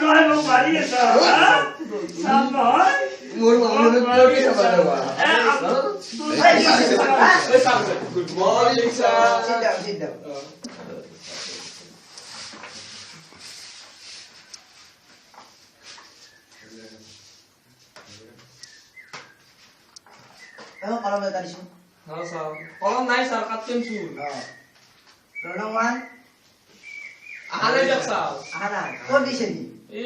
নহয় মোক মাৰি আছা চাম নহয় মোৰ মানুহে কি চাবা দেৱা good morning sir sit down kalau nggak tadi sih হ্যাঁ স্যার কলম নাই স্যার কাটছেন চুল Ronong man আহালে যাক sir ahana kok di sini এই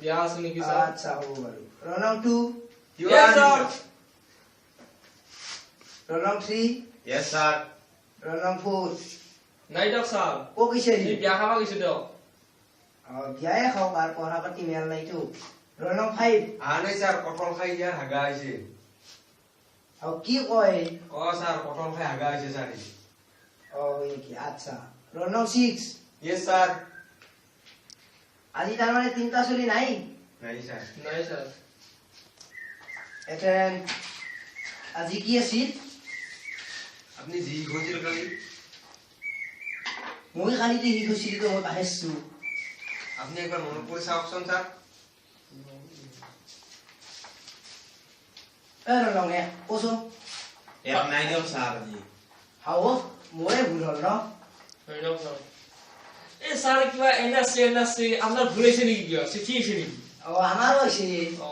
বিয়া আছে নাকি sir acha ho baru Ronong 2 Yes, sir. Ronong 3 yes sir Ronong 4 নাই দিয়ক স্যার kok di এই sini বিয়া খাবা গৈছে দিয়ক biaya kau bar pora pati mel na itu Ronong 5 আনে স্যার কটল খাই ইয়ার হাগা আইছে au ki koi ও স্যার কটল খাই হাগা আইছে sir oh iki acha Ronong 6 yes sir আজি তার মানে তিনটা চলি নাই নাই স্যার নাই স্যার এখন আজি কি আছিল আপনি জি গজিল কালি মই খালি কি কৈছিল তো মই পাহেছু আপনি একবার মনে করে চাওকচোন স্যার Ronong ya ওসো এক নাই দিও স্যার জি হাও মোরে ভুল হল ন নাই দিয়ক স্যার এই স্যার কিবা এনএসসি আপনার ঘুরেছে নাকি কিবা শিখিয়েছে নাকি ও আমারও আছে ও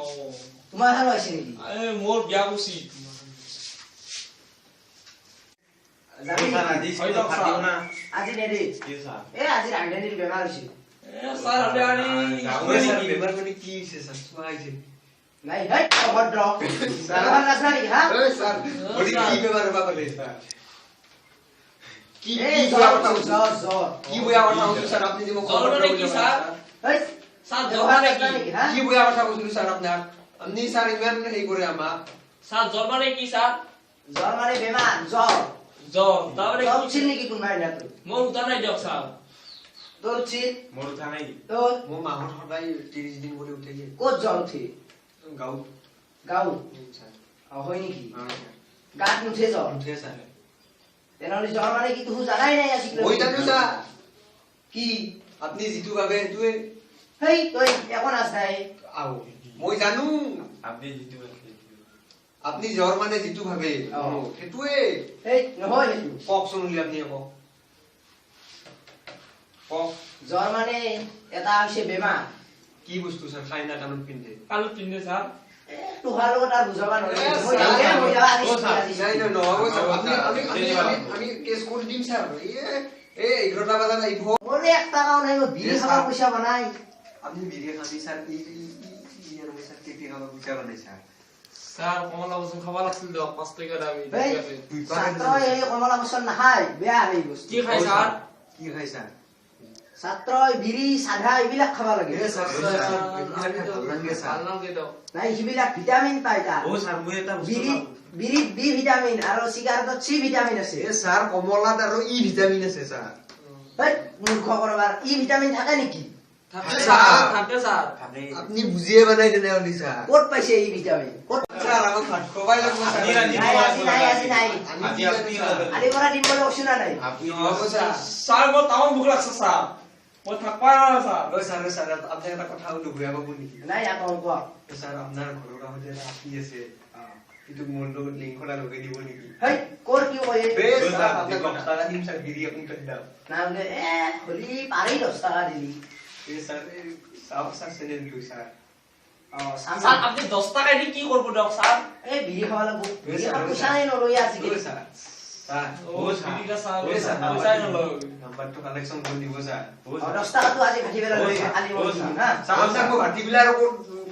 তোমার হারও আছে নাকি এই মোর বিয়া করছি যাবি স্যার আজি হয় দিয়ক ফাটিও না আজি নেদি কি স্যার আজি রাজধানীর বেমার হইছে এ স্যার আপনি আনি গাউরে স্যার বেমার মানে কি হইছে স্যার সুয়াইছে নাই হেই অভদ্র বেমার নাছ নাকি হ্যাঁ ওই স্যার বডি কি বেমার হবা বলে স্যার কি এই কি জ্বর কথা জ্বর জ্বর কি বয়া কথা বলছো স্যার আপনি যে মোক জ্বর মানে কি স্যার হেই স্যার জ্বর বেমার মানে নাছ কি নাকি হ্যাঁ কি বয়া কথা বলছো স্যার আপনার আপনি স্যার ইমান হেই করে আমা স্যার জ্বর মানে কি স্যার জ্বর মানে বেমার জ্বর জ্বর তাহলে জ্বর কি ছিল নাকি কোনবাই না তো মোর উঠা নাই দিয়ক স্যার তোর ছিল মোর উঠা নাই তোর মো মাহত সদাই 30 দিন করে উঠে গিয়ে কোত জ্বর উঠে গাও গাও স্যার হয় নাকি হ্যাঁ গাত উঠে জ্বর উঠে স্যার তেনেহলে জ্বর মানে কি তুই জানাই নাই আজি ওই জানো স্যার কি আপনি জিতু ভাবে তুই হেই তুই এখন আস নাই আও মই জানো আপনি জিতু আপনি জ্বর মানে জিতু ভাবে অ। সেটুয়ে হেই নহয় হেতু কক শুনিলি আপনি কক কক জ্বর মানে এটা হৈছে বেমাৰ কি বস্তু স্যাৰ খাই না কামত পিন্ধে কালো পিন্ধে স্যাৰ তোহাৰ লগত আৰু বুজাবা নোৱাৰি এ, মই স্যার, জানো, মই জানো, ও স্যার, আজি নাই নাই নহব স্যার ও, আপনি স্যার, আমি আমি চিনি আমি পালো। আমি কেস করে দিম স্যার এ 11টা বাজাত আইব মোৰ এক টাকাও নাই মই বিড়ি এ, খাব স্যার। পইচা বনাই আপনি বিরিয়া খাবি স্যার ইয়ার মধ্যে স্যার কেকে খাবার বুঝা বানাই স্যার স্যার কমলা বসুন খাবা লাগছিল দিয়ক 5 টাকা দাবি হেই ছাত্ৰ এই কমলা বছৰ নাখায় বেয়া এই বস্তু কি খাই স্যাৰ কি খাই স্যাৰ ছাত্ৰ বিড়ি সাধা এইবিলাক খাব লাগে এ স্যার স্যার, ভাল লাগে স্যার ভাল নালাগে দিয়ক নাই সেইবিলাক ভিটামিন পায় তাৰ ও স্যাৰ মই এটা বস্তু বিড়িত বিড়িত বি ভিটামিন আৰু চিগাৰেটত চি ভিটামিন আছে এ স্যাৰ কমলাত আৰু ই ভিটামিন আছে স্যাৰ হেই মূৰ্খ কৰবাৰ ই ভিটামিন থাকে নেকি থাকে স্যার। স্যার থাকে স্যার আপনি আপনি বুঝিয়ে বানাই দেনে হলি স্যার ক'ত পাইছে ই ভিটামিন ক'ত স্যার আমাক ভাত খোৱাই লাগব স্যাৰ আপনি ৰাজি নাই আজি নাই আজি নাই আজি আপনি আলি পৰা দিম বুলি কৈছো না নাই আপনি নহব স্যার স্যার মোর তামাম ভুক লাগছে স্যার মই থাকবা না স্যার ও স্যার স্যার আপনার একটা কথা হলো বুয়া বাবু নেকি নাই আকৌ কোৱা স্যাৰ আপনাৰ ঘৰৰ কাষতে এটা আপি আছে কিন্তু মোৰ লগত লিংকটা লগাই দিব নেকি হেই ক'ৰ কি কয় বে ও, স্যাৰ স্যাৰ, আপনাৰ দিব। কথা দিম স্যাৰ বিৰি আপুনি কাটি দাও না বোলে হলি পাৰি 10 টকা দিলি এ স্যার চাওক স্যার চেনেলটো স্যার চাম স্যার আপনি 10 টাকা দি কি করব দিয়ক স্যার এই বিড়ি খাব লাগব বিড়ি স্যার, খাব পইচা নাই নলয় ও আজিকালি স্যার স্যার ও বিড়িটা স্যার ও স্যার পয়সা নলয় নাম্বাৰটো কালেকশন কৰি দিব স্যার 10 টকাটো আজি কাটি পেলাই লৈ কালি মই দিম হা স্যার স্যার মই ভাটি বিলা আৰু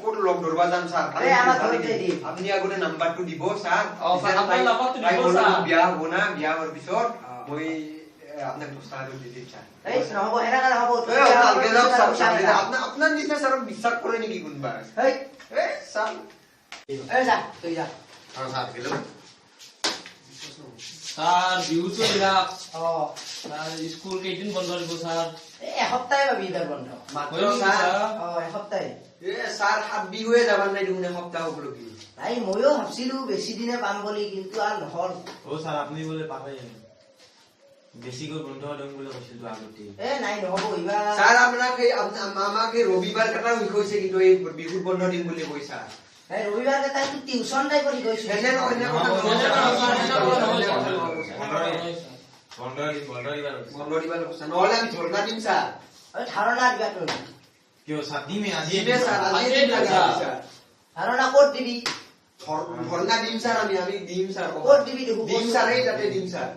ক'ত লগ ধৰবা যাম স্যাৰ এই আমাৰ ঘৰতে দিম। আপুনি আগতে নাম্বাৰটো দিব স্যাৰ অ, স্যাৰ, আপোনাৰ নাম্বাৰটো দিব, মোৰ স্যাৰ। বিয়া হ'ব না বিয়া হোৱাৰ পিছত অ। মই আপোনাক 10 টাকা দি দিম স্যাৰ এই নহব হেনেকা নহব এ আপোনালোকে যাওক স্যাৰ আপোনাৰ নিচিনা স্যাৰক বিশ্বাস কৰে নেকি কোনোবা হেই এ স্যাৰ এই যা তুই যা স্যার গেল স্যার বিহু তো দিলাক অ স্যার স্কুল কেইদিন বন্ধ দিব স্যার এই এসপ্তাহে পাবি এইবাৰ বন্ধ মাত্ৰ হয় নেকি, স্যাৰ স্যাৰ? অ এসপ্তাহে এ স্যাৰ হাত বিহুৱে যাবাৰ নাই দেখোন এসপ্তাহ হ'বলগি নাই ময়ো ভাবছিলো বেছি দিনে পাম বুলি কিন্তু আৰু নহল ও স্যার আপনি বলে পাঠাই বেছিকৈ বন্ধ দিম বুলি কৈছিল তো আগতে এ নাই নহব এইবাৰ স্যাৰ আপনাকে আমাকে ৰবিবাৰ কাটা উইক হইছে কিন্তু এই বিহুৰ বন্ধ দিন বলে কইছা এই ৰবিবাৰ কেইটা তো টিউচন টাই কৰি গৈছো এনে অন্য কথা বন্ধ দিবাৰ কথা নহলে আমি ধৰ্ণা দিম স্যাৰ ঐ ধাৰণা দিবা তুমি কিয় সাদিমে আজি দিবে স্যাৰ আজি দিম স্যাৰ ধাৰণা ক'ত দিবি ধর্ণা দিম স্যার আমি দিম স্যার ক'ত দিবি দেখো দিম স্যার এই তাতে দিম স্যার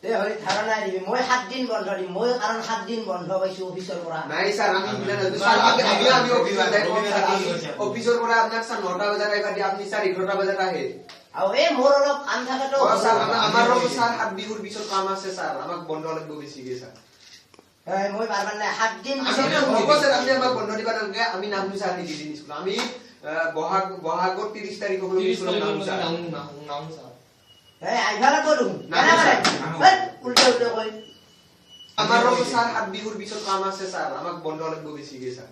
তে হৰি ধাৰণা দিবি মই 7 দিন বন্ধ দিম মই কাৰণ 7 দিন বন্ধ পাইছো অফিচৰ পৰা নাই স্যাৰ আমি দিলা না স্যাৰ আমি অফিসৰ পৰা আপোনাক স্যাৰ 9টা বজাত আইবা দি আপনি স্যাৰ 11টা বজাত আহে আৰু এই মোৰ অলপ কাম থাকে তো স্যাৰ আমাৰো স্যাৰ হাত বিহুৰ পিছত কাম আছে স্যাৰ আমাক বন্ধ লাগিব বেছিকে স্যাৰ এই মই পাৰবা নাই 7 দিন আমি হ'ব স্যার আপনি আমাক বন্ধ দিবা নালগে আমি নামু স্যার দি দিন স্কুল আমি বহাগৰ 30 তাৰিখ হবলৈ স্কুল নাম স্যাৰ এই আইভালা কৰো না না উল্টা উল্টা কই আমাৰো স্যাৰ হাত বিহুৰ পিছত কাম আছে স্যাৰ আমাক বন্ধ লাগিব বেছিকে স্যাৰ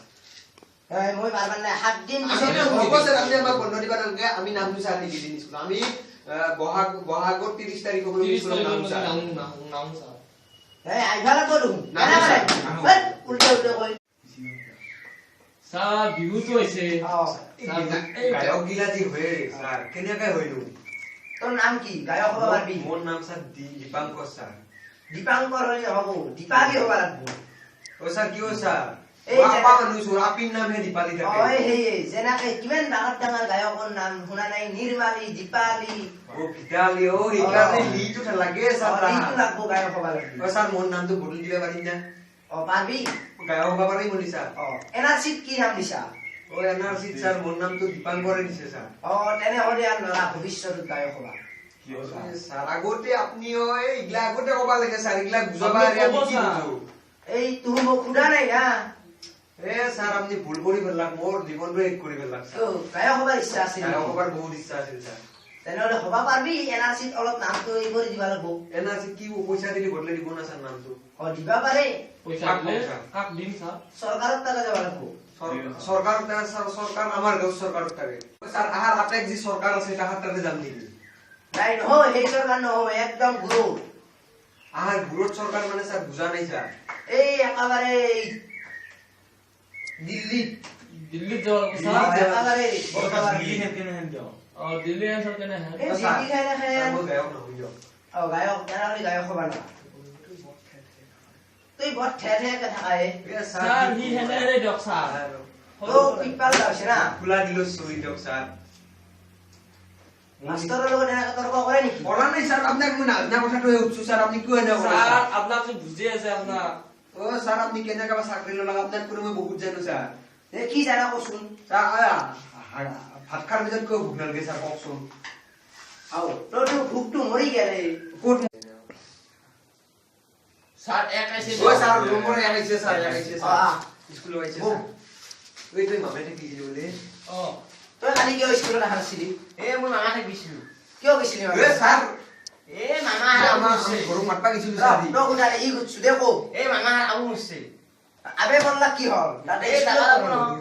এই মই পাৰবা নাই 7 দিন হ'ব স্যার আপনি আমাক বন্ধ দিবা নালগে আমি নামু স্যার দি দিন স্কুল আমি বহাগৰ 30 তাৰিখ হবলৈ স্কুল নাম স্যাৰ এই আইভালা কৰো না না উল্টা উল্টা কই স্যার বিহু তো হইছে গায়ক গিলা যি হয় স্যার কেনেকৈ হয়নো তোৰ নাম কি গায়ক হ'ব পাৰবি মোৰ নাম স্যাৰ দীপাঙ্কৰ স্যাৰ দীপাঙ্কৰ হলি নহব দীপালি হ'ব লাগব ও স্যাৰ কি ও স্যাৰ এই আপা মানুষ আপিৰ নাম হে দীপালি থাকে ওই হে যেনাকে কিমান ডাঙৰ ডাঙৰ গায়কৰ নাম শুনা নাই নিৰ্মালি দীপালি ও ভিতালি ও এইকাৰণে লিটো লাগে স্যাৰ লিটো লাগব গায়ক হ'ব লাগব ও স্যাৰ মোৰ নামটো বদলি দিবা পাৰিম না অ পাৰবি গায়ক হ'ব পাৰিম বুলি স্যাৰ অ এনআৰসি কি নাম দিছা ও এনআৰসি স্যাৰ মোৰ নামটো দীপাঙ্কৰে দিছে স্যাৰ অ তেনে হলে আৰ নৰা ভৱিষ্যত গায়ক হ'ব স্যার আগতে আপনি এইগিলা আগতে ক'বা লাগে স্যার এইগিলা বুজাবা আৰু আমি কি বুজো এই তুমি মোক খুদা নাই না এ স্যার আপনি ভুল কৰি পেলাক মোৰ জীৱনটো এক কৰি পেলাক তো গায়ক হবাৰ ইচ্ছা আছে গায়ক হ'বৰ বহুত ইচ্ছা আছিল স্যাৰ তেনেহলে হবা পাৰবি এনআৰসি অলপ নামটো এই কৰি দিবা লাগব এনআরসি কি পইচা দিলি বদলাই দিব না স্যার নামটো অ দিবা পারে পয়সা দিলে কাক দিম স্যার সরকারের টাকা যাবা লাগব সরকার আমার গাঁও সরকারের থাকে স্যার আহার আটেক যে সরকার আছে তাহার তাতে যাম নেকি নাই নহয় এই সরকার নহয় একদম গুরু আহার গুরুত সরকার মানে স্যার বুঝা নাই স্যার এই একেবারে দিল্লি দিল্লি যাওয়ার কথা একেবারে দিল্লি হেন কেন হেন যাও দিল্লি আসার কেন হ্যাঁ এই দিল্লি খাই না খাই মই গায়ক নহৈ ও গায়ক তেনেহলে গায়ক হবা না তুই বট ঠেঠে কথা খায় স্যার হি হেনে রে ডক স্যার তো পিপাল আছে না খোলা দিলো চুরি দিয়ক স্যার মাস্টারের লগত এনেকা তর্ক করে নেকি পড়া নাই স্যার আপনাক মই নাজনা কথাটো উঠছো স্যার আপনি কিয় এনে স্যার আপনার তো বুঝে আছে আপনার ও স্যার আপনি কেনেকা বা চাকরি ললা আপনাক কোনো মই বহুত জানো স্যার এ কি জানা কচোন স্যার ভাত খাৰ পিছত কিয় ভোক নালাগে স্যাৰ কওকচোন আও তোৰ ভুকটো মৰি গেলে ক'ত স্যাৰ এক আইছে ও স্যাৰ নম্বৰ আইছে স্যার স্কুল আইছে স্যার ওই তুই মামাতে কি বলে ও তুই কালি কিয় স্কুলত আহাছিলি এ মই মামা ঠাইত গৈছিলো কিয় গৈছিলি এ স্যার এ মামা আমাৰ ঘৰক মাতবা গৈছিল স্যার তই কোথায় ই গুছো দেখো এ মামা আবু মরছে আবে বললা কি হল তাতে এই টাকা লাগব নহয়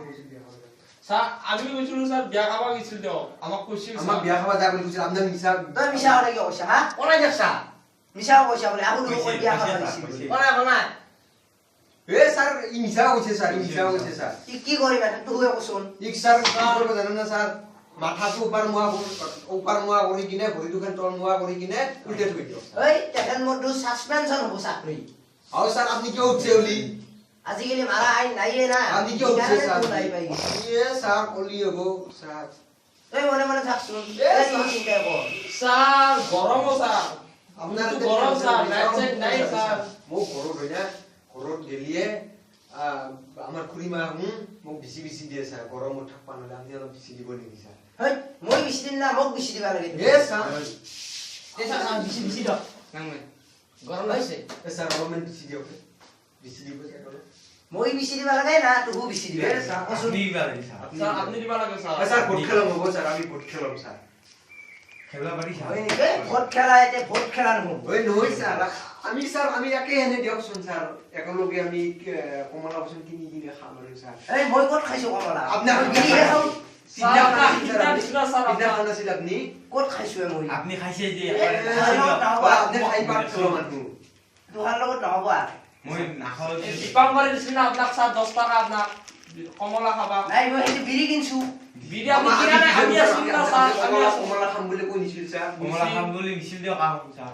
স্যার আমি কইছিলো স্যার বিয়া খাবা গেছিল তো আমাক কইছিল আমাৰ বিয়া খাবা যাব কৈছিল আপনার মিছা তই মিছা কথা কিয় কৈছা হা কোনাই দেখছা মিছা কৈছা বোলে আবু মোক বিয়া খাব দিছিল কোনাই কোনাই এ স্যার ই মিছা কৈছে স্যার ই মিছা কৈছে স্যার ই কি কৰিবা তুই কচোন ই স্যাৰ কি কৰিব জানো না স্যাৰ মাথাটো ওপাৰ মোৱা কৰি কিনে ভৰিটো খান তল মোৱা কৰি কিনে উল্টে থৈ দিয়ক এই তেখেত মোৰটো সাসপেনশন হ'ব চাকৰি আৰু স্যাৰ আপনি কিয় উঠছে ওলি আজিকালি মাৰা আইন নাইয়ে না আপনি কিয় উঠছে স্যার নাই পাই এ স্যার ওলি হব স্যার তই মনে মনে থাকছোন এই এই চিন্তা কৰ স্যাৰ গৰম স্যাৰ আপনাৰ গৰম স্যাৰ লাইট সাইড নাই স্যাৰ মোক ঘৰত হয় না ঘৰত গেলিয়ে আমার খুড়িমা মোক বিচি বিচি দিয়ে স্যার গরমত থাকবা নহলে আপনি অলপ বিচি দিব নেকি স্যার হেই মই বিছি দিন না মোক বিছি দিবা লাগে এ স্যার এ চাচা বিছি বিছি দ নাংমে গরম হৈছে এ স্যার অলপমান বিচি দিয়ক বিচি দিব স্যার মই বিছি দিবা লাগে না তুহু বিছি দিবা এ স্যার কচোন আপনি দিবা লাগে স্যার স্যার আপনি দিবা লাগে স্যার স্যার ভোট খেলাম হব স্যার আমি ভোট খেলাম স্যার খেলা পারি স্যার হয় নেকি ভোট খেলা এতে ভোট খেলা নহ'ব ওই নহয় স্যার আমি একে এনে দিয়কচোন স্যার একেলগে আমি কমলা বচন কিনি কিনে খাম আৰু স্যার এই মই ক'ত খাইছো কমলা আপনার কিনিহে খাওঁ পিঠা স্যার, বনাইছিল পিঠা আপুনি? দিছিল, স্যার, পিঠা আপনার। বনাইছিল আপুনি? ক'ত খাইছো মই আপনি খাইছে যে বা আপুনি খাই পাত খাব মানুহ। তোহাৰ লগত নহ'ব আৰু মই নাখাওঁ যে। দীপাংকৰে দিছিল না আপনাৰ স্যাৰ 10 টাকা আপনাৰ কমলা খাবা নাই মই সেইটো বিৰি কিনছো বিড়ি আপনি কিনা নাই আমি আছি না স্যাৰ আমি আছি কমলা খাম বুলি কৈ নিছিল স্যাৰ। কমলা খাম বুলি মিছিল দিয়ক আহক ছাৰ।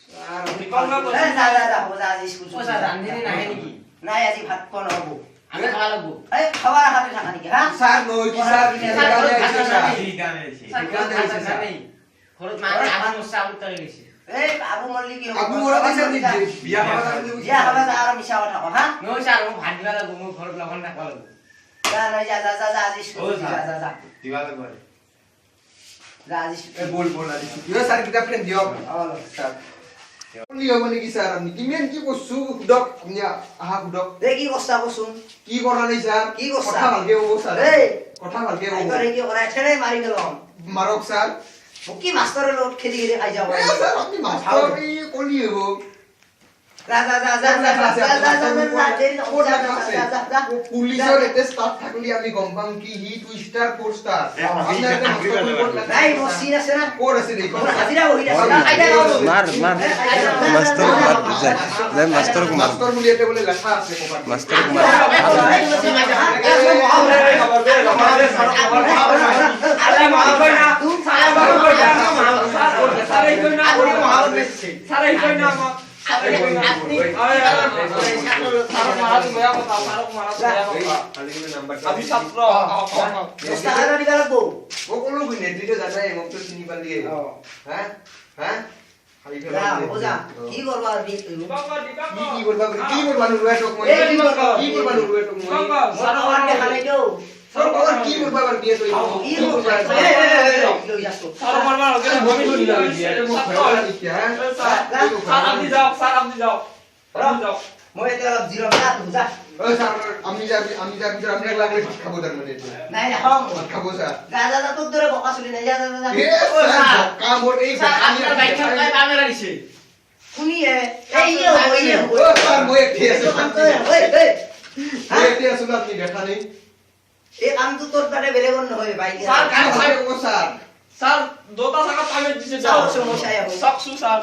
স্যাৰ, আপুনি দীপাংকৰ যা যা যা হ'ব যা আজি স্কুল ও স্যাৰ ৰান্ধনি নাহে নেকি নাই আজি ভাত খোৱা নহ'ব আমি খাওয়া লাগবো এই খাৱাৰ আশাতে থাকা নেকি হা স্যাৰ নহয় কি স্যাৰ সেইকাৰণে আহিছে স্যাৰ। সেইকাৰণে আহিছে। স্যাৰ ঠিকানা ঘৰত দিছে, ভাত স্যাৰ। নেই ঘৰত মানে আমাৰ মশা উত্তৰে গেছে এই আবু মল্লি কি হ'ব আবু মৰা কৈছে আপুনি বিয়া খাব যাম বুলি বিয়া খাবা যা আৰু মিছা কথা কওঁ হা নহয় স্যাৰ মোক ভাত দিবা লাগবো মোৰ ঘৰত লগন নাখাব লাগবো যা নাই যা যা যা যা আজি অ' স্কুল যা ছাৰ। যা যা দিবা লাগিব। যা আজি এ বল বল আজি দিয়ক স্যাৰ কিতাপ ফ্ৰেম দিয়ক অঁ স্যাৰ। আপুনি হ'ব নেকি স্যাৰ আপুনি কিমান কি কৈছো সুধক আপুনি আহা সুধক দে কি কষ্টা কচোন কি কৰা নাই স্যাৰ কি কৈছা? কথা ভালকে ক'ব স্যাৰ এই কথা ভালকে ক'ব আইগৰে কি কৰাই খেলে মাৰি পেলাম মাৰক স্যাৰ মোক কি মাষ্টৰৰ লগত খেদি খেদি খাই যাব এ স্যাৰ আপুনি মাষ্টৰ এই কলি হ'ব যা যা যা যা যা যা যা যা যা যা দেৰি নকৰিবা, ক'ত যা ৰাখা যা আছে? যা যা যা পুলিচৰ এতে ষ্টাফ থাকিলে আমি গম পাম কি হি 2 ষ্টাৰ 4 ষ্টাৰ আপোনাৰ এতে মাষ্টৰ কৰিব নাই মোৰ চিন আছে না ক'ত আছে দেখোন মোৰ হাজিৰা বহি আছে না আইদা মাৰ মাৰ মাষ্টৰক মাৰ বুজাই যে মাষ্টৰক মাৰ মাষ্টৰ বুলি এতে বোলে লেখা আছে ক'ৰবাত মাষ্টৰক মাৰ আরে মাল কই না সারা মাল কই না সারা কই না সারা কই না সারা কই না আরে সারা মাল গয়া কথা সারা মাল গয়া কথা আমি ছাত্র দস্তা হাজার দিবা লাগবো সকলো নেতৃত্ব জানাই মোক তো চিনি পালি হা হা খালি যা হ'ব যা কি কৰবা আৰু দীপাংকৰ কি কৰবা কি কৰবা নুৰুৱা তোক মই এই কি কৰবা? কি কৰবা নুৰুৱা তোক মই সৰকাৰ দেখা নাই তো সৰ বাবা কি কৰবা বাৰ দিয়ে তই কি কৰবা এই লৈ যাছো সারা মাল মাল গয়া আমি শুনি না সারা আপনি যাও সারা আপনি যাও আপনি যাও মই এতিয়া অলপ জিৰম যা তুই যা আমি যাবি আমি লাগলে খাব তার মানে নাই না হম খাবো স্যার যা যা যা তোর দৰে বকা চলি নাই যা যা যা কাম ওর এই স্যার আপনার বাইক চালায় কামে লাগিছে শুনি এই ইয়ে হ'ব ও স্যার মই একটি আছে এই এই মই একটি আছে আপনি দেখা নেই এই কামটো তোৰ তাতে বেলেগৰ নহয় বাইক স্যাৰ কাম হয় ও স্যাৰ স্যাৰ দোতা সাকা পামে দিছে চাও সমস্যা আহে সকসু স্যাৰ